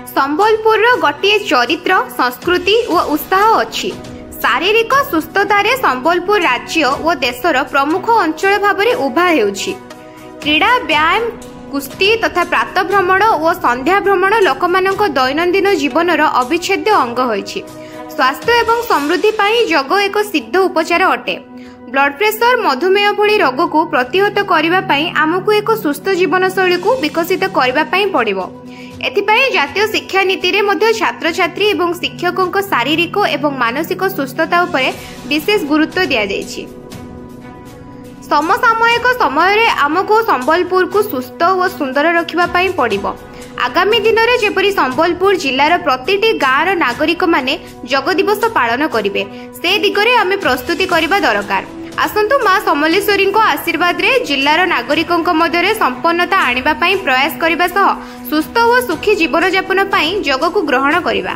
संबलपुर गोटे चरित्र संस्कृति और उत्साह अच्छी। शारीरिक सुस्थतार संबलपुर राज्य और देशर प्रमुख अंचल भाव में उभा हेउछि। क्रीड़ा व्यायाम कुस्ती तथा प्रातः भ्रमण और संध्या भ्रमण लोकमानक दैनंदिन जीवनर अविच्छेद्य अंग होइछि। स्वास्थ्य एवं समृद्धि पाई योग एक सिद्ध उपचार अटे। ब्लड प्रेशर मधुमेह भली रोग को प्रतिहत करबा पई आमको एक सुस्थ जीवनशैली को विकसित करबा पई पड़िबो। एथिपाई जातीय शिक्षा नीति रे मध्य छात्र छात्री एवं शिक्षकों शारीरिक एवं मानसिक सुस्थता उपरे विशेष गुरुत्व दिया जायछि। समसामयिक समय रे आमको संबलपुर को सुस्थ और सुंदर रखिबा पई पड़िबो। आगामी दिन में जेपरी संबलपुर जिलार प्रतिटी गाँवर नागरिक माने योग दिवस पालन करिवे से दिगरे आमे प्रस्तुति करबा दरकार। आसंतु मां समलेश्वरी आशीर्वाद रे जिलार नागरिकों मध्य संपन्नता आनिबा पई प्रयास करबा सह सुस्थ और सुखी जीवन यापन पई योग को ग्रहण करबा।